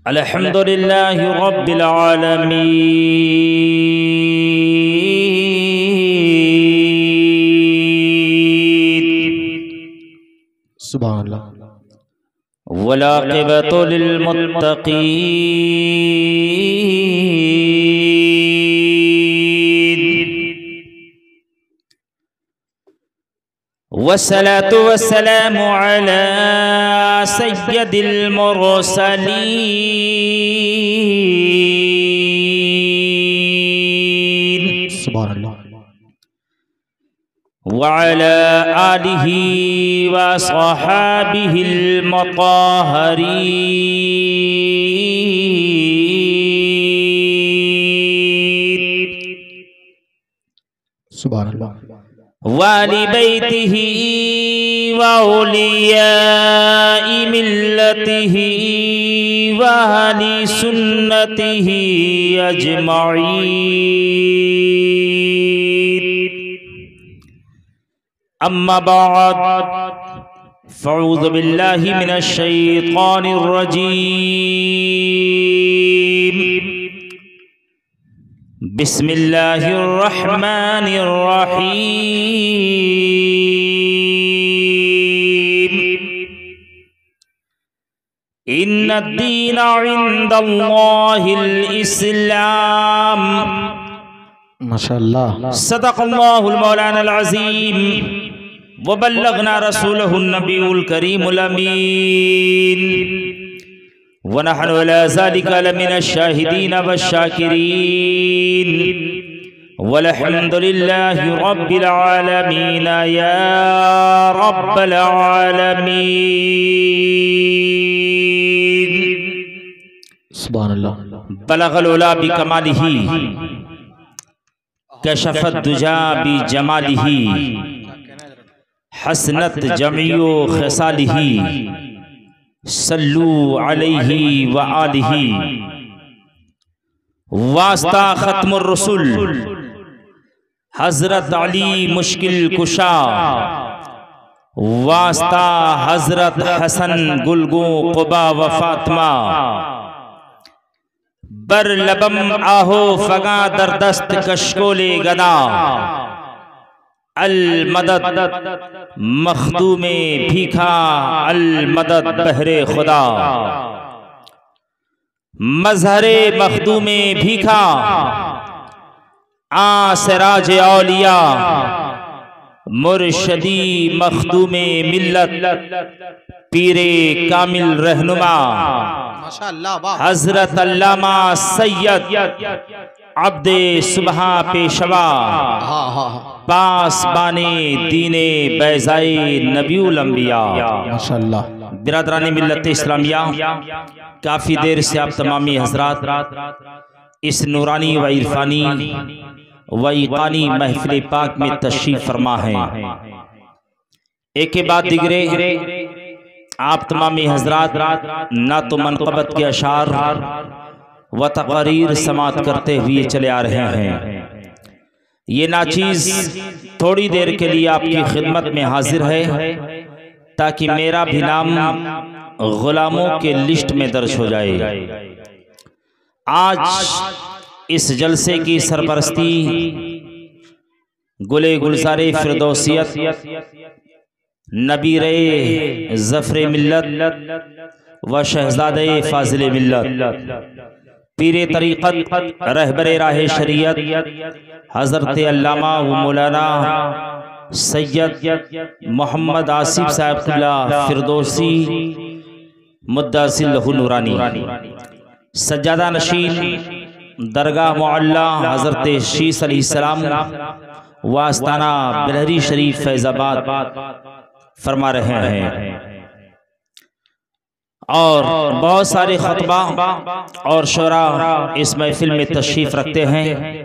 अल्हम्दुलिल्लाह रब्बिल आलमीन। सुभान अल्लाह। वल आक़िबतु लिल मुत्तक़ीन। वस्सलातु वस्सलामु अला सय्यदिल मुरसलीन। सुभान अल्लाह। व अला आलिहि व अस्हाबिहिल मुत्तहरीन। सुभान अल्लाह। वाली बैतिही व औलियाई मिल्लतिही व अहली सुन्नतिही अजमईन। अम्मा बाद फ़अऊज़ु बिल्लाहि मिनश शैतानिर रजीम। बिस्मिल्लाहिर्रहमानिर्रहीम। इन्नद्दीन इंदल्लाहिल इस्लाम। माशाअल्लाह। सदक़ल्लाहुल मौलानाल अज़ीम व बल्लगना रसूलहुन नबियुल करीमुल अमीन। व नहनु अला ज़ालिका लमिनश शाहिदीन वश्शाकिरीन। वल्हम्दुलिल्लाहि रब्बिल आलमीन या रब्बल आलमीन। सुभान अल्लाह। बलगल उला बिकमालिही कशफत दुजा बिजमालिही हसनत जमीओ खसालिही सल्लू अलैहि व आलिही। वास्ता खत्मुर रसूल हजरत अली मुश्किल कुशा। वास्ता हजरत हसन गुलगो कुबा व फातिमा। बर लबम आहो फगा दरदस्त कशकोले गदा। अल मदद मखदूमे भीखा अल मदद बहरे खुदा। मजहरे मखदूमे भीखा आसराज औलिया। मुर्शदी मखदूमे मिल्लत पीरे कामिल रहनुमा। हजरत अल्लामा सैयद अब्दे सुबहा पेशवा। पास बाने दीने बैज़ाए नबीउल अंबिया। माशाअल्लाह। बिरादरानी मिल्लत इस्लामिया, काफ़ी देर से आप तमामी हजरात इस नूरानी व इरफानी व ईक़ानी महफ़िल पाक में तशरीफ़ फरमा हैं। एक के बाद दिगरे आप तमामी हजरात ना तो मनक़बत के अशार व तक़रीर समात करते हुए चले आ रहे हैं। ये नाचीज़ थोड़ी देर के लिए आपकी खिदमत में हाजिर है ताकि मेरा भी नाम गुलामों के लिस्ट में दर्ज हो जाए। आज इस जलसे की सरपरस्ती गुले गुलज़ारे फिरदौसियत नबीरे ज़फ़रे मिल्लत व शहज़ादे फ़ाज़िले मिल्लत पीरे तरीक़त रहबरे राहे शरीयत हज़रत अल्लामा व मौलाना सैयद मोहम्मद आसिफ साहिबुल्लाह फिरदौसी मुद्दासिल लहू नूरानी। सज्जादा नशीन दरगाह मुअल्ला हज़रत शीस अलैहिस्सलाम वास्ताना बिलहरी शरीफ फैज़ाबाद फरमा रहे हैं। और बहुत सारे खतबा और शुरा इस महफिल में तशरीफ़ रखते हैं।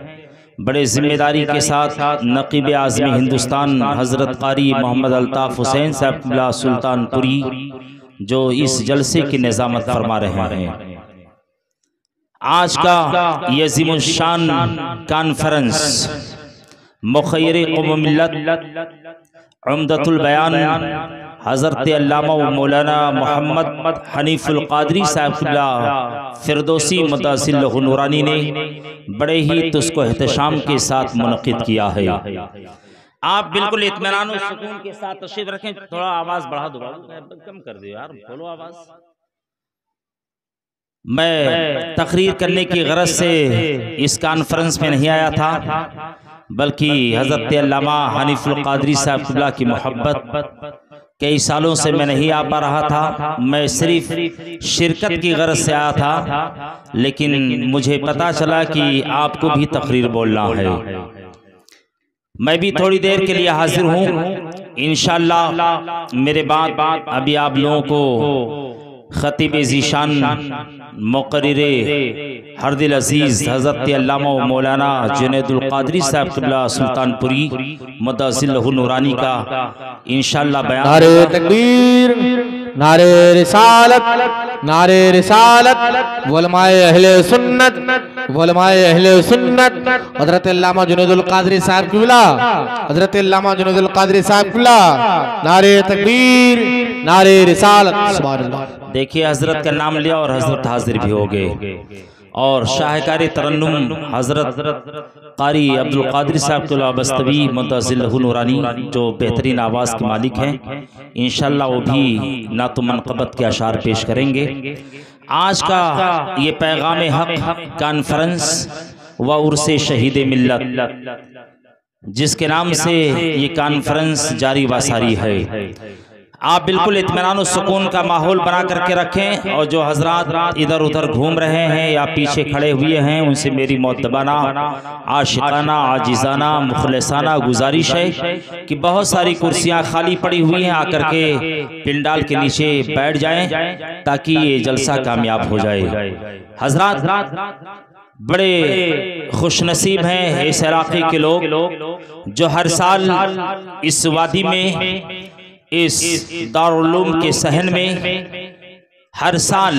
बड़े जिम्मेदारी के साथ नक़ीब आज़मी हिंदुस्तान हज़रत क़ारी मोहम्मद अल्ताफ़ हुसैन साहिब सुल्तानपुरी जो इस जलसे की निज़ामत फरमा रहे हैं। आज का ये अज़ीमुश्शान कॉन्फ्रेंस मुख़य्यर क़ौम मिल्लत उम्दतुल बयान हज़रत अल्लामा व मौलाना मोहम्मद हनीफुल क़ादरी साहिबुल्ला फ़िरदौसी मद्दासिल्लहु नूरानी ने बड़े ही तुस्को एहतशाम के साथ मुनक़िद किया है। आप बिल्कुल इत्मीनान और सुकून के साथ तशरीफ़ रखें। थोड़ा आवाज़ बढ़ा दो बाबू, कम कर दो यार, बोलो आवाज़। मैं तकरीर करने की गरज से इस कॉन्फ्रेंस में नहीं आया था, बल्कि हज़रत अल्लामा हनीफुल क़ादरी साहिबुल्लाह की मोहब्बत कई सालों से मैं नहीं आ पा रहा था। मैं सिर्फ शिरकत की गरज से आया था, लेकिन मुझे पता चला कि आपको भी तकरीर बोलना है। मैं भी थोड़ी देर के लिए हाजिर हूँ। इंशाअल्लाह मेरे बाद अभी आप लोगों को खतीब ज़ीशान मुक़र्रिरे हरदिल अज़ीज़ हज़रत अल्लामा व मौलाना जुनैदुल क़ादरी साहब क़िबला सुल्तानपुरी मद्दासिल्लहु नूरानी का इंशाअल्लाह बयान। नारे तकबीर, नारे रिसालत, नारे रिसालत, उलमाए अहले सुन्नत, उलमाए अहले सुन्नत, हज़रत अल्लामा जुनैदुल क़ादरी साहब क़िबला, हज़रत अल्लामा जुनैदुल क़ादरी साहब क़िबला, नारे तकबीर, नारे रिसालत। सुभान अल्लाह। देखिए, हजरत का नाम लिया और हजरत हाजिर भी हो गए। और शाहकारी तरन्नुम हजरत कारी अब्दुल क़ादिर साहब बस्तवी मुद्दासिल्लहु नूरानी जो बेहतरीन आवाज़ के मालिक हैं, इंशाअल्लाह वो भी नातो मनक़बत के अशार पेश करेंगे। आज का ये पैगाम हक कॉन्फ्रेंस व उर्से शहीद मिल्लत, जिसके नाम से ये कॉन्फ्रेंस जारी वासारी है, आप बिल्कुल इत्मीनान और सुकून का माहौल बना करके रखें। और जो हजरात इधर उधर घूम रहे हैं या पीछे खड़े हुए हैं, उनसे मेरी मुअद्दबाना, आशिकाना, आजिज़ाना, मुखलिसाना गुजारिश है कि बहुत सारी कुर्सियां खाली पड़ी हुई हैं, आकर के पिंडाल के नीचे बैठ जाएं ताकि ये जलसा कामयाब हो जाए। हजरात बड़े खुशनसीब हैं इस इलाके के लोग जो हर साल इस वादी में, इस दारुल-उलूम के सहन में हर साल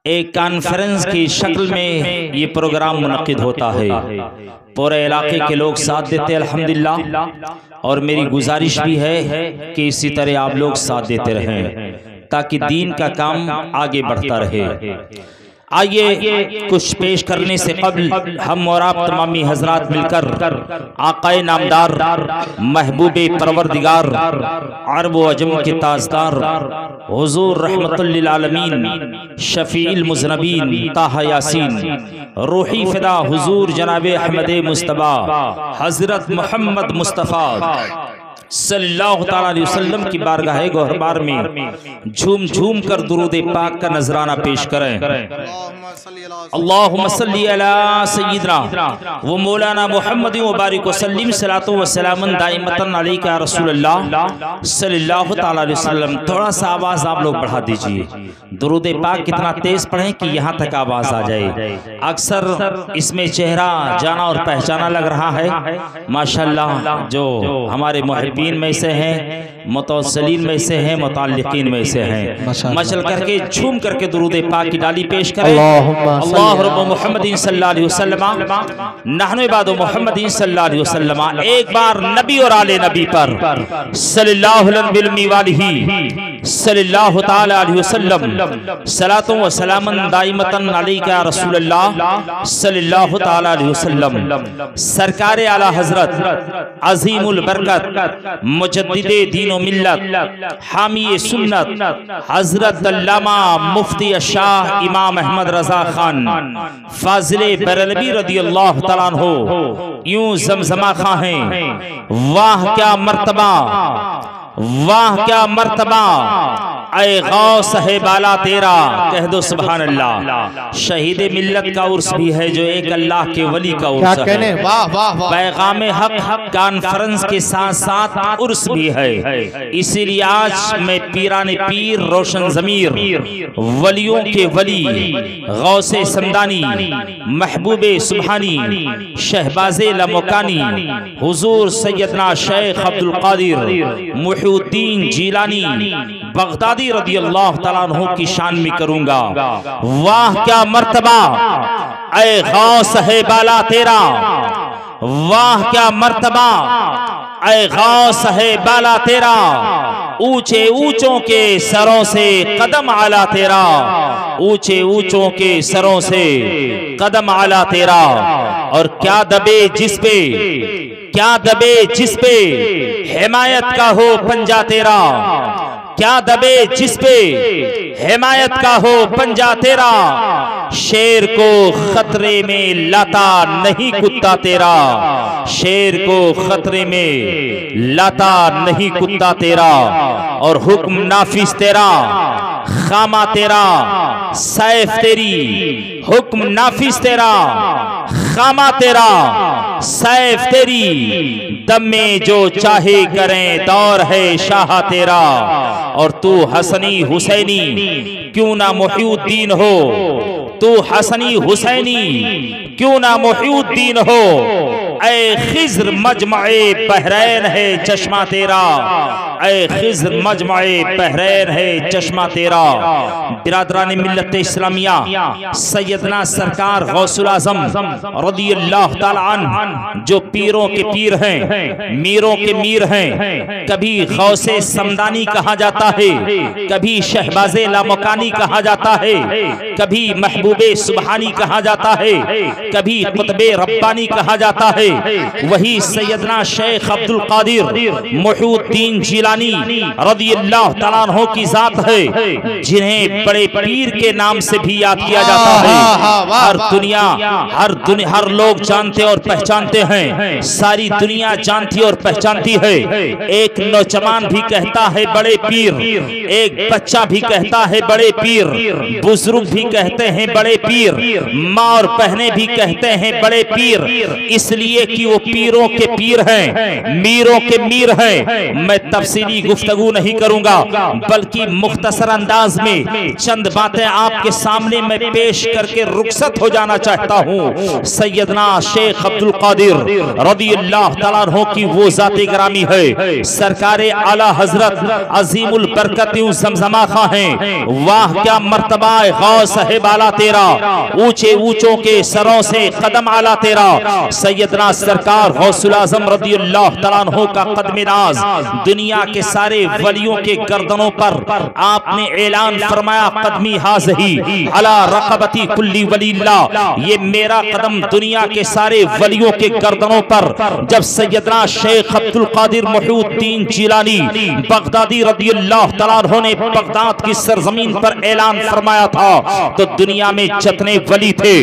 एक कॉन्फ्रेंस की शक्ल में ये प्रोग्राम मुनक्किद होता है। पूरे इलाके के लोग साथ देते हैं अल्हम्दुलिल्लाह, और मेरी गुजारिश भी है कि इसी तरह आप लोग साथ देते रहें ताकि दीन का काम आगे बढ़ता रहे। आइए कुछ पेश करने से कबल हम और आप तमामी हजरात मिलकर आकाए नामदार, महबूबे परवरदिगार, अरब व अजम के ताजदार हुजूर रहमतुल लिल आलमीन शफीउल मुज़नबीन ताहा यासीन रूही फिदा हुजूर जनाब अहमद मुस्तफा हजरत मोहम्मद मुस्तफ़ा सल्लल्लाहु तआला अलैहि वसल्लम की बारगाह गोहरबार में झूम झूम कर दुरूद पाक का नजराना पेश करें। अल्लाहुम्मा सल्ली अला सय्यिदना व मौलाना मुहम्मद व बारिक वसल्लिम सलातो व सलामन दाइमतन अलैका या रसूलल्लाह सल्लल्लाहु तआला अलैहि वसल्लम। थोड़ा सा आवाज आप लोग बढ़ा दीजिए, दुरूद पाक कितना तेज पढ़ें कि यहाँ तक आवाज आ जाए। अक्सर इसमें चेहरा जाना और पहचाना लग रहा है माशाअल्लाह, जो हमारे मुहिब्बीन में से हैं, मुतवस्सिलीन में से हैं, मुताल्लिकीन में से हैं। मचल करके झूम करके दुरूद पाक की डाली पेश करें। अल्लाह रब्बु मुहम्मदिन सल्लल्लाहु अलैहि वसल्लम नहनु इबादु मुहम्मदिन सल्लल्लाहु अलैहि वसल्लम। एक बार नबी और आले नबी पर सल्लल्लाहु अलैहि सल्लल्लाहु तआला अलैहि वसल्लम सलातो व सलामन दाइमतन अलैका रसूलल्लाह सल्लल्लाहु तआला अलैहि वसल्लम। सरकार आला हजरत अजीमुल बरकत मुजद्दिदे दीनो मिल्लत हामी सुन्नत हजरत अल्लामा मुफ्ती शाह इमाम अहमद रजा खान फाजिले बरेलवी रदियल्लाहु तआला अन्हु यूं जमजमा खां हैं। वाह क्या मर्तबा, वाह क्या मर्तबा, ऐ गौस है बाला तेरा, कह दो सुभान अल्लाह। शहीद मिल्लत का उर्स भी है जो एक अल्लाह के वली का उर्स है। वाह वाह वाह। पैगाम हक कॉन्फ्रेंस के साथ साथ उर्स भी है। इसीलिए आज मैं पीराने पीर रोशन जमीर वलियों के वली गौसे समदानी महबूबे सुबहानी शहबाजे लमुकानी हुजूर सैयदना शेख अब्दुल कादिर मुहीउद्दीन जीलानी बगदादी रदियल्लाहु तआला अन्हु की शान में करूंगा। वाह क्या मर्तबा, ऐ गौस है बाला तेरा, वाह क्या मर्तबा, ऐ गौस है बाला तेरा, ऊंचे ऊंचों के सरों से कदम आला तेरा, ऊंचे ऊंचों के सरों से कदम आला तेरा। और क्या दबे जिस पे, क्या दबे जिस पे हिमायत का हो पंजा तेरा, क्या दबे जिस पे हिमायत का हो पंजा तेरा। शेर को खतरे में लाता नहीं कुत्ता तेरा, शेर को खतरे में लाता नहीं कुत्ता तेरा। और हुक्म नाफिज तेरा, खामा तेरा, सैफ तेरी, हुक्म नाफिज तेरा, खामा तेरा, सैफ तेरी। दम में जो चाहे करें दौर है शाह तेरा। और तू हसनी हुसैनी क्यों ना मुहीउद्दीन हो, तू हसनी हुसैनी क्यों ना मुहीउद्दीन हो। ऐ खिज्र मजमए बहरैन है चश्मा तेरा, ऐ खिज्र मजमए बहरैन है चश्मा तेरा। बिरादरान मिल्लत इस्लामिया, सैयदना सरकार गौसुल आज़म रज़ियल्लाहु ताला अन्हु जो पीरों के पीर हैं, मीरों के मीर हैं, कभी गौसे समदानी कहा जाता है, कभी शहबाज़े लामकानी कहा जाता है, कभी महबूबे सुबहानी कहा जाता है, कभी कुतबे रब्बानी कहा जाता है। वही सैयदना शेख अब्दुल कादिर मुहीउद्दीन जिलानी रज़ियल्लाहु ताला अन्हु की जात है, जिन्हें बड़े पीर के नाम से भी याद किया जाता है। हर लोग जानते और पहचानते हैं, सारी दुनिया जानती और पहचानती है। एक नौजवान भी कहता है बड़े पीर, एक बच्चा भी कहता है बड़े पीर, बुजुर्ग भी कहते हैं बड़े पीर, माँ और बहनें भी कहते हैं बड़े पीर, इसलिए कि वो पीरों के पीर हैं, मीरों के मीर हैं। मैं तफसीली गुफ्तगू नहीं करूंगा, बल्कि मुख्तसर अंदाज में चंद बातें आपके सामने मैं पेश करके रुखसत हो जाना चाहता हूँ। सैयदना शेख अब्दुल कादिर रज़ियल्लाहु ताला अन्हु की वो जाते ग्रामी है, सरकारे आला हजरत अजीमुल बरकत ज़मज़मा खां हैं। वाह क्या मर्तबा गौस साहिब आला तेरा, ऊंचे ऊंचों के सरों से कदम आला तेरा। सैयदना सरकार गौसुल आज़म रज़ियल्लाहु ताला अन्हु का कदम नाज दुनिया के सारे वलियों के गर्दनों पर आपने ऐलान फरमाया, कदमी हाज़ही अला रक़बती कुल्ली वलील्लाह, ये मेरा कदम दुनिया के सारे वलियों के गर्दनों पर। जब सैयदना शेख अब्दुल कादिर मुहीउद्दीन जिलानी बगदादी रज़ियल्लाहु ताला अन्हु ने बगदाद की सरजमीन पर ऐलान फरमाया था, तो दुनिया में जितने वली थे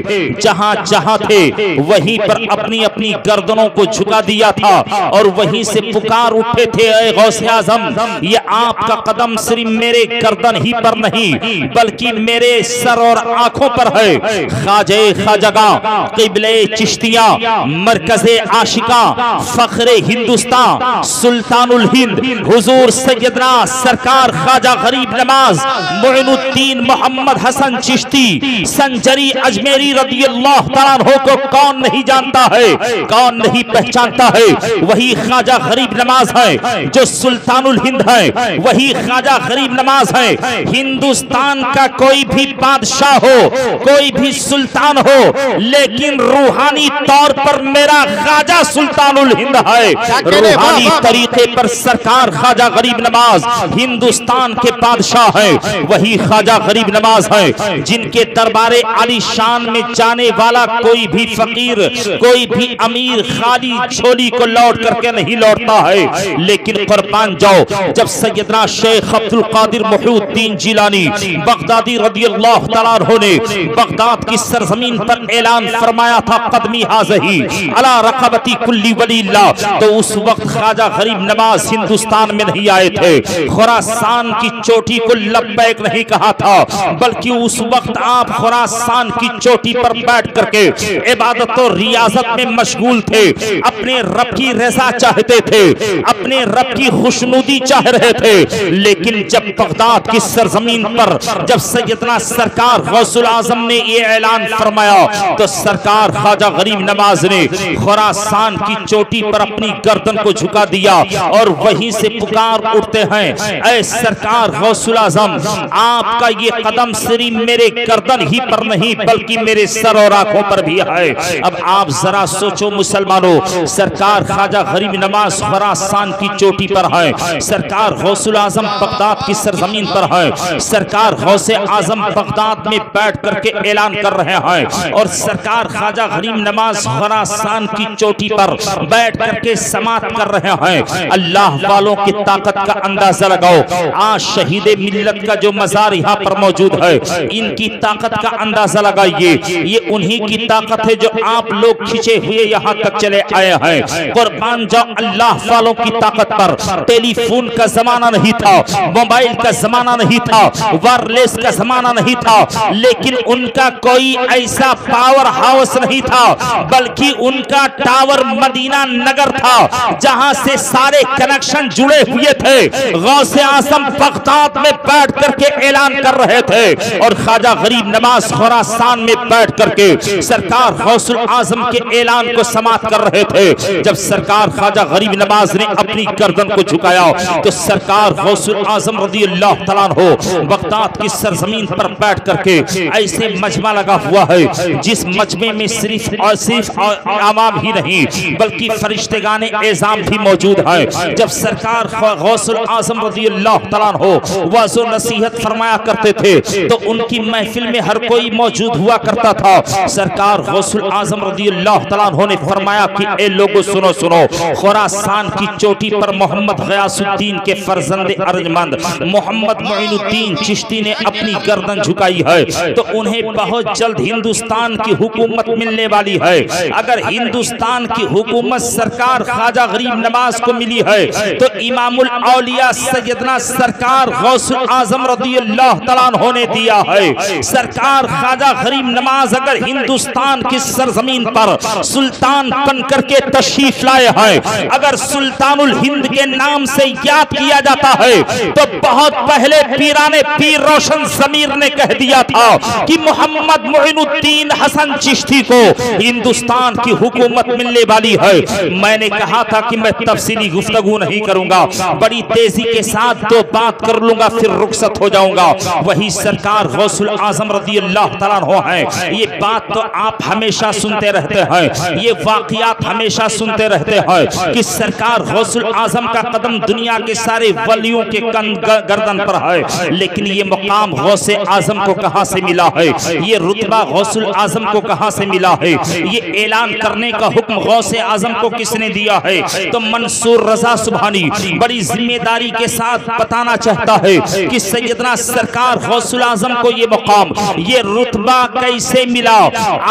जहां जहां थे वहीं पर अपनी अपनी गर्दनों को झुका दिया था और वहीं से पुकार उठे थे, ऐ गौसे आज़म, ये आपका कदम सिर्फ मेरे गर्दन ही पर नहीं बल्कि मेरे सर और आंखों पर है। ख्वाजे ख्वाजगा, क़िबले चिश्तिया, मरकज़े आशिका, फ़ख्रे हिंदुस्तान, सुल्तानुल हिंद हुजूर सैयदना सरकार ख्वाजा गरीब नवाज मोइनुद्दीन मोहम्मद हसन चिश्ती संजरी अजमेरी रज़ियल्लाहु ताला अन्हु को कौन नहीं जानता है, कौन नहीं पहचानता है। वही ख्वाजा गरीब नवाज है जो सुल्तानुल हिंद है, वही ख्वाजा गरीब नवाज है। हिंदुस्तान का कोई भी बादशाह हो, कोई भी सुल्तान हो, लेकिन रूहानी तौर पर मेरा ख्वाजा सुल्तानुल हिंद है। रूहानी तरीके पर सरकार ख्वाजा गरीब नवाज हिंदुस्तान के बादशाह है। वही ख्वाजा गरीब नवाज है जिनके दरबारे आलीशान में जाने वाला कोई भी फकीर, कोई भी अमीर खाली झोली को लौट करके नहीं लौटता है। लेकिन कुर्बान जाओ, जब सैयदना शेख अब्दुल कादिर मुहीउद्दीन जिलानी बगदादी रज़ियल्लाहु ताला अन्हु ने बगदाद की सरजमीन पर ऐलान फरमाया था, कदमी हाज़ही अला रक़बती कुल्ली वलील्लाह, तो उस वक्त ख्वाजा गरीब नवाज हिंदुस्तान में नहीं आए थे, खुरासान की चोटी को लब्बैक नहीं कहा था, बल्कि उस वक्त आप खुरासान की चोटी पर बैठ करके इबादत और रियाजत में मशगूल थे। अपने रब की रज़ा चाहते थे, अपने रब की खुशनुदी चाह रहे थे। लेकिन जब बगदाद की सरजमीन पर जब सैयदना सरकार गौसुल आज़म ने ये ऐलान फरमाया, तो सरकार ख्वाजा गरीब नवाज ने खुरासान की चोटी पर अपनी गर्दन को झुका दिया और वहीं से पुकार उठते हैं, ऐ सरकार गौसुल आज़म, आपका ये कदम सिर्फ मेरे गर्दन ही पर नहीं बल्कि मेरे सर और आंखों पर भी है। अब आप जरा सोचो मुसलमानों, सरकार ख्वाजा गरीब नवाज खुरासान की चोटी पर है, है। सरकार गौसुल आजम बगदाद की सरजमीन पर है। सरकार गौसे आजम बगदाद में बैठ करके ऐलान कर रहे हैं और सरकार ख्वाजा गरीब नवाज खुरासान की चोटी पर बैठ करके समात कर रहे हैं। अल्लाह वालों की ताकत का अंदाजा लगाओ। आज शहीद मिल्लत का जो मजार यहाँ पर मौजूद है, इनकी ताकत का अंदाजा लगाइए। ये उन्हीं की ताकत है जो आप लोग खिंचे हुए यहाँ तक चले आए हैं। कुर्बान जाओ अल्लाह वालों की ताकत पर। टेलीफोन का जमाना नहीं था, मोबाइल का जमाना नहीं था, वायरलेस का जमाना नहीं था, लेकिन उनका कोई ऐसा पावर हाउस नहीं था, बल्कि उनका टावर मदीना नगर था, जहां से सारे कनेक्शन जुड़े हुए थे। गौसे आजम बगदाद में बैठ करके ऐलान कर रहे थे और ख्वाजा गरीब नवाज खुरासान में बैठ करके सरकार गौसुल आजम के ऐलान को समाप्त कर रहे थे। जब सरकार ख्वाजा गरीब नवाज ने अपनी गर्दन को झुकाया तो सरकार गौसुल आजम रज़ियल्लाहु तआला अन्हु बगदाद की सरजमीन पर बैठ करके ऐसे मजमा लगा हुआ है, जिस मजमे में सिर्फ आवाम ही नहीं बल्कि फरिश्तेगाने एज़ाम भी मौजूद है। जब सरकार गौसुल आजम रज़ियल्लाहु तआला अन्हु वाज़ो नसीहत फरमाया करते थे तो उनकी महफिल में हर कोई मौजूद हुआ करता था। सरकार गौसुल आजम रज़ियल्लाहु तआला अन्हु ने फरमाया कि ए लोगों सुनो सुनो, खुरासान की चोटी पर मोहम्मद गयासुद्दीन के फर्जंद अर्जमंद मोहम्मद मोइनुद्दीन चिश्ती ने अपनी गर्दन झुकाई है, तो उन्हें बहुत जल्द हिंदुस्तान की हुकूमत मिलने वाली है। अगर हिंदुस्तान की हुकूमत सरकार ख्वाजा गरीब नवाज को मिली है तो इमामुल औलिया सैयदना सरकार गौसुल आजम रज़ियल्लाहु तआला अन्हु ने दिया है। सरकार ख्वाजा गरीब नवाज अगर हिंदुस्तान की सरजमीन पर सुल्तान बन करके तशरीफ लाए हैं, अगर सुल्तानुल हिंद के नाम से याद किया जाता है, तो बहुत पहले पीराने पीर रोशन ज़मीर ने कह दिया था कि मोहम्मद मोइनुद्दीन हसन चिश्ती को हिंदुस्तान की हुकूमत मिलने वाली है। मैंने कहा था कि मैं तफसीली गुफ्तगू नहीं करूंगा, बड़ी तेजी के साथ तो बात कर लूंगा फिर रुखसत हो जाऊंगा। वही सरकार गौसुल आजम रज़ियल्लाहु तआला अन्हु है। ये बात तो आप हमेशा सुनते रहते हैं, ये वाक़ियात हमेशा सुनते रहते हैं कि सरकार गौसुल आजम का कदम दुनिया के सारे वलियों के गर्दन पर है, लेकिन ये मुकाम गौसे आजम को कहां से मिला है, ये रुतबा गौसुल आजम को कहां से मिला है, ये ऐलान करने का हुक्म गौसे आजम को किसने दिया है? तो मंसूर रजा सुभानी बड़ी जिम्मेदारी के साथ बताना चाहता है कि सैयदना सरकार गौसुल आजम को ये मुकाम, ये रुतबा कैसे मिला।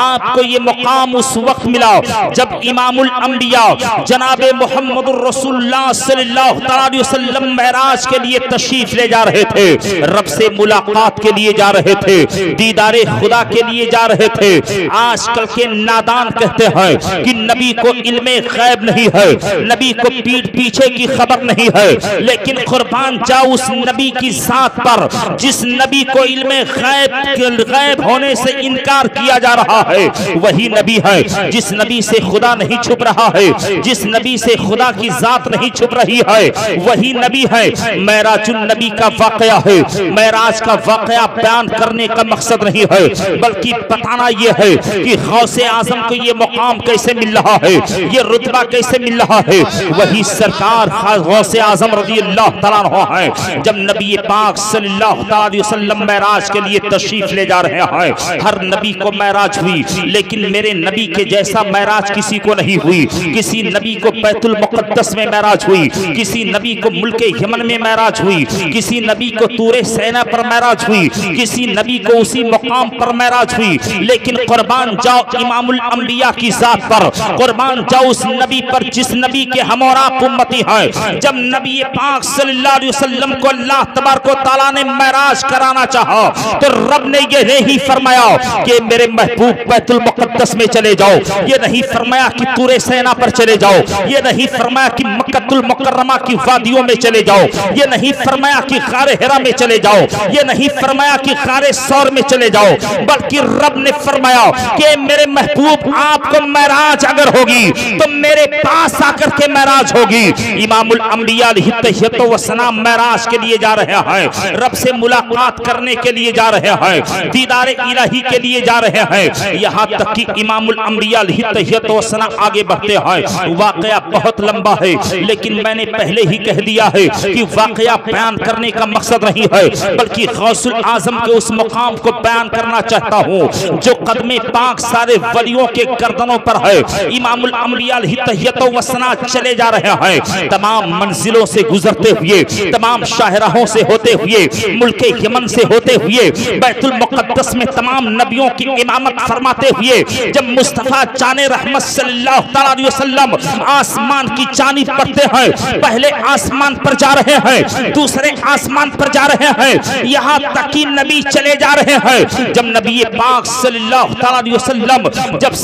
आपको ये मुकाम उस वक्त मिला जब इमामुल अंबिया जनाबे मुहम्मदुर रसूलुल्लाह सल्लल्लाहु अलैहि वसल्लम मेराज के लिए तशरीफ ले जा रहे थे, रब से मुलाकात के लिए जा रहे थे, दीदारे खुदा के लिए जा रहे थे। आजकल के नादान कहते हैं कि नबी को इल्मे गैब नहीं है, नबी को पीठ पीछे की खबर नहीं है, लेकिन कुर्बान जाओ उस नबी की जात पर जिस नबी को इल्मे गैब होने से इनकार किया जा रहा है। वही नबी है जिस नबी से खुदा नहीं छुप रहा है, जिस नबी से खुदा की जात नहीं छुप रही है, वही नबी है। मेराजुन नबी का वाकया है, मेराज का वाकया बयान करने का मकसद नहीं है, बल्कि बताना यह है कि गौसे आजम को ये मुकाम कैसे मिल रहा है, ये रुतबा कैसे मिल रहा है। वही सरकार गौसे आजम रज़ियल्लाहु तआला अन्हु है। जब नबी पाक सल्लल्लाहु अलैहि वसल्लम मेराज के लिए तशरीफ ले जा रहे हैं, हर नबी को मेराज हुई, लेकिन मेरे नबी के जैसा मेराज किसी को नहीं हुई। किसी नबी को बैतुल मुक़द्दस में मेराज हुई, किसी नबी को मुल्के यमन में मेराज हुई, किसी नबी को तूरे सैना पर मेराज हुई, किसी नबी को उसी मुकाम पर मेराज हुई। लेकिन कुर्बान जाओ इमामुल अंबिया की जात पर, कुर्बान जाओ उस नबी पर जिस नबी के हम और आप उम्मती हैं। जब नबी पाक सल्लल्लाहु अलैहि वसल्लम को अल्लाह तबारक व तआला ने मेराज कराना चाहा तो रब ने ये नहीं फरमाया कि मेरे महबूब बैतुल मुक़द्दस में चले जाओ, ये नहीं फरमाया कि तूरे सैना पर चले जाओ, ये नहीं फरमाया कि मक्कतुल मुकर्रमा की वादियों में चले जाओ, ये नहीं फरमाया कि गारे हिरा में चले जाओ, ये नहीं फरमाया कि गारे सौर में चले जाओ, बल्कि रब ने फरमाया कि मेरे महबूब आपको मेराज अगर होगी तो मेरे पास आकर के मेराज होगी। इमामुल अंबिया अलैहिस्सलातु वस्सलाम मेराज के लिए जा रहे हैं, रब से मुलाकात करने के लिए जा रहे हैं, दीदारे इलाही के लिए जा रहे हैं। यहाँ तक कि इमामुल अंबिया अलैहिस्सलातु वस्सलाम आगे बढ़ते हैं। वाकया बहुत लंबा है, लेकिन मैंने पहले ही कह दिया है कि वाकया बयान करने का मकसद नहीं है, बल्कि गौसुल आजम के उस मुकाम को बयान करना चाहता हूँ जो कदमे पाक सारे वलियों के गर्दनों पर है। इमामुल अंबिया तहियत व सना चले जा रहे हैं, तमाम मंजिलों से गुजरते हुए, तमाम शाहराहों से होते हुए, मुल्क यमन से होते हुए, बैतुल मुक़द्दस में तमाम नबियों की इमामत फरमाते हुए जब मुस्तफा जाने रहमत सल्लल्लाहु अलैहि वसल्लम आसमान की जानिब बढ़ते हैं, पहले आसमान पर जा रहे हैं, दूसरे आसमान पर जा रहे हैं, यहाँ तक कि नबी चले जा रहे हैं। जब नबी पाक सल्लल्लाहु अलैहि वसल्लम जब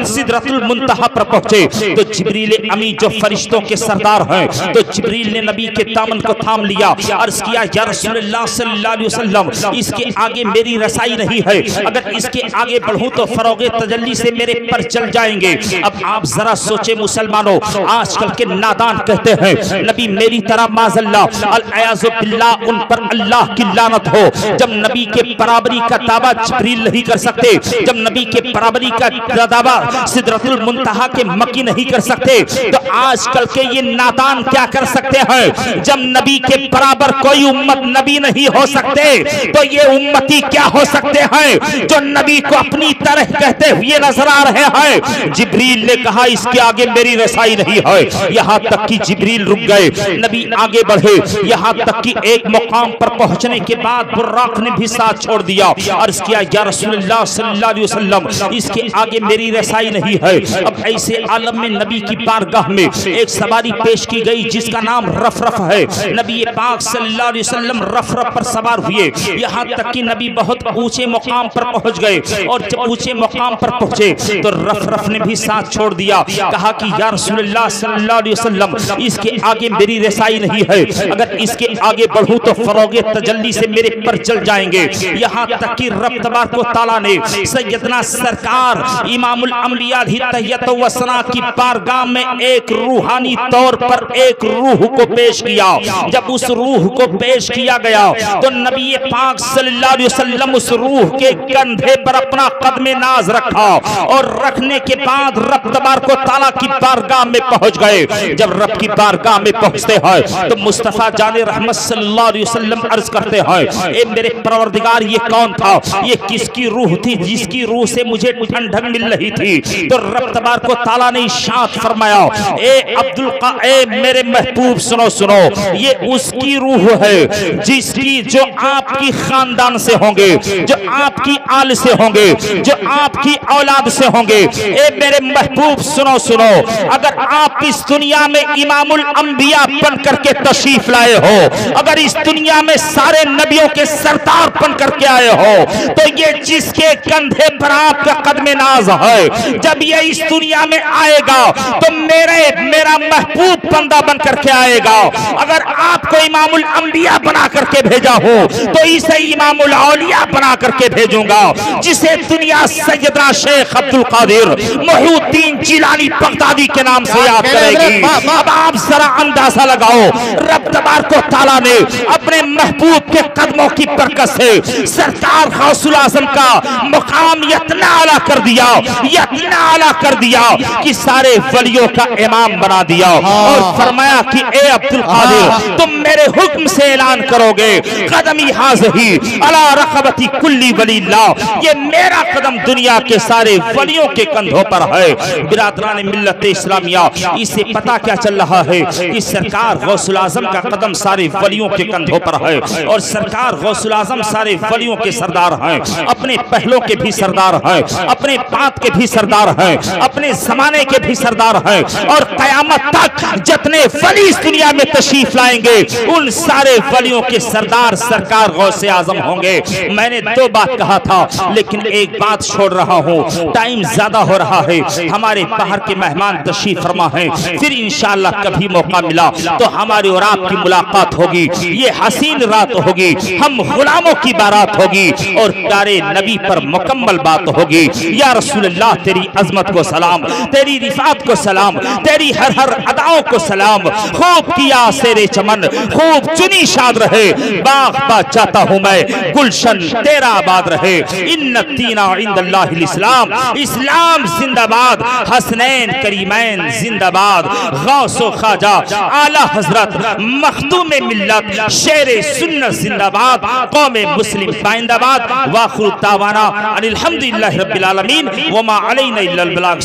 सिदरतुल मुंतहा पर पहुंचे तो जिब्रील अमीन जो फरिश्तों के सरदार हैं, तो जिब्रील ने नबी के दामन को थाम लिया, अर्ज किया या रसूलुल्लाह सल्लल्लाहु अलैहि वसल्लम इसके आगे मेरी रसाई नहीं है, अगर इसके आगे बढ़ूं तो फरोगे तजल्ली से मेरे पर चल जाएंगे। अब आप जरा सोचे मुसलमानों, आजकल के नादान कहते हैं नबी मेरी तरह माज़ल्लाह अल-अयाज़ु बिल्लाह उन पर अल्लाह की लानत हो। जब नबी के बराबरी का दावा जिब्रील नहीं कर सकते, जब नबी के बराबरी का दावा सिदरतुल मुंतहा के मक्की नहीं कर सकते, तो आजकल के ये नादान क्या कर सकते हैं? जब नबी के बराबर कोई उम्मत नबी नहीं हो सकते, तो ये उम्मती क्या हो सकते हैं जो नबी को अपनी तरह कहते हुए नजर आ रहे हैं? जिब्रील ने कहा इसके आगे मेरी रसाई नहीं है। यहाँ तक कि जिब्रील रुक गए, नबी आगे बढ़े, यहाँ तक कि एक मुकाम पर पहुंचने के बाद बुर्राक ने भी साथ छोड़ दिया, अर्ज किया या रसूलुल्लाह सल्लल्लाहु अलैहि वसल्लम इसके आगे मेरी रसाई नहीं है। अब ऐसे आलम में नबी की बारगाह में एक सवारी पेश की गई जिसका नाम रफरफ है। नबी पाक सल्लल्लाहु अलैहि वसल्लम रफरफ पर सवार हुए, यहाँ तक कि नबी बहुत ऊंचे मुकाम पर पहुंच गए, और जब ऊंचे मुकाम पर पहुंचे तो रफरफ ने भी साथ छोड़ दिया, कहा कि या रसूलुल्लाह सल्लल्लाहु अलैहि वसल्लम इसके आगे मेरी रसाई नहीं है, अगर इसके आगे बढ़ूं तो फरोगे तजल्ली से मेरे पर चल जाएंगे। यहाँ तक कि रब तबारक व तआला ने सैयदना सरकार इमामुल अंबिया तहियत व सना की बारगाह में एक रूहानी तौर पर एक रूह को पेश किया। जब उस रूह को पेश किया गया तो नबी पाक सल्लल्लाहु अलैहि वसल्लम उस रूह के कंधे पर अपना कदमे नाज रखा, और रखने के बाद रब तबारक व तआला की बारगाह में पहुंच गए। जब रब की बारगाह में पहुंचते हैं तो मुस्तफा जाने रहमत सल्लल्लाहु अलैहि वसल्लम अर्ज करते हैं, ए मेरे परवरदिगार ये कौन था, ये किसकी रूह थी जिसकी रूह से मुझे ठंडक मिल रही थी? तो रब तबारक व तआला ने इरशाद फरमाया, ए मेरे महबूब सुनो सुनो, ये उसकी रूह है जिसकी जो आपकी खानदान से होंगे, जो आपकी आल से होंगे, जो आपकी औलाद से होंगे। ए मेरे महबूब सुनो सुनो, अगर आप इस दुनिया में इमामुल अंबिया बन करके तशरीफ लाए हो, अगर इस दुनिया में सारे नबियों के सरदार बन करके आए हो, तो ये जिसके कंधे पर आपका कदमे नाज है, जब ये इस दुनिया में आएगा तो मेरा महबूब बंदा बन करके आएगा। अगर आपको इमामुल अंबिया बना करके भेजा हो तो इसे इमामुल औलिया बना करके भेजूंगा, जिसे दुनिया सैयदना शेख अब्दुल कादिर मोहिउद्दीन जिलानी बगदादी के नाम से याद करेगी। अब आप जरा अंदाजा लगाओ, रब तबारक व तआला ने अपने महबूब के कदमों की बरकत से सरकार गौसुल आजम का मुकाम इतना आला कर दिया, इतना आला कर दिया कि सारे वलियों का इमाम बना दिया, और फरमाया कि ए अब्दुल कादिर तुम मेरे हुक्म से ऐलान करोगे, कदमी हाज़ही अला रक़बती कुल्ली वलील्लाह, ये मेरा कदम दुनिया के सारे वलियों के कंधों पर है। बिरादरान मिल्लत इस्लामिया, इससे पता क्या चल रहा है कि सरकार गौसुल आजम का कदम सारे वलियों के कंधों पर है, और सरकार गौसुल आजम सारे वलियों के सरदार हैं, अपने पहलों के भी सरदार हैं, अपने पात के भी सरदार हैं, अपने जमाने के भी सरदार हैं, और कयामत तक जितने वली इस दुनिया में तशरीफ लाएंगे उन सारे वलियों के सरदार सरकार गौसे आजम होंगे। मैंने दो बात कहा था, लेकिन एक बात छोड़ रहा हूँ, टाइम ज्यादा हो रहा है, हमारे बाहर के मेहमान तशरीफ फरमा हैं, फिर इंशाअल्लाह कभी मौका मिला तो हमारी और आपकी मुलाकात होगी, ये हसीन रात होगी, हम गुलामों की बारात होगी, और प्यारे नबी पर मुकम्मल बात होगी। या रसूलुल्लाह तेरी अजमत को सलाम, तेरी रिफात को सलाम, तेरी हर हर अदाओं को सलाम। खूब किया सेरे चमन, खूब चुनी शाद रहे, बाग बाग चाहता हूँ मैं, गुलशन तेरा आबाद रहे। इन्ना दीना इंदल्लाहिल इस्लाम, इस्लाम जिंदाबाद, हसनैन करीमैन जिंदाबाद, गौसो ख्वाजा आला हजरत मखदूम मिल्लत शेर सुन्नत जिंदाबाद, कौम मुस्लिम पाइंदाबाद। वाखिर दावाना अनिल हम्दुलिल्लाहि रब्बिल आलमीन व मा अलैना इल्लल बलाग।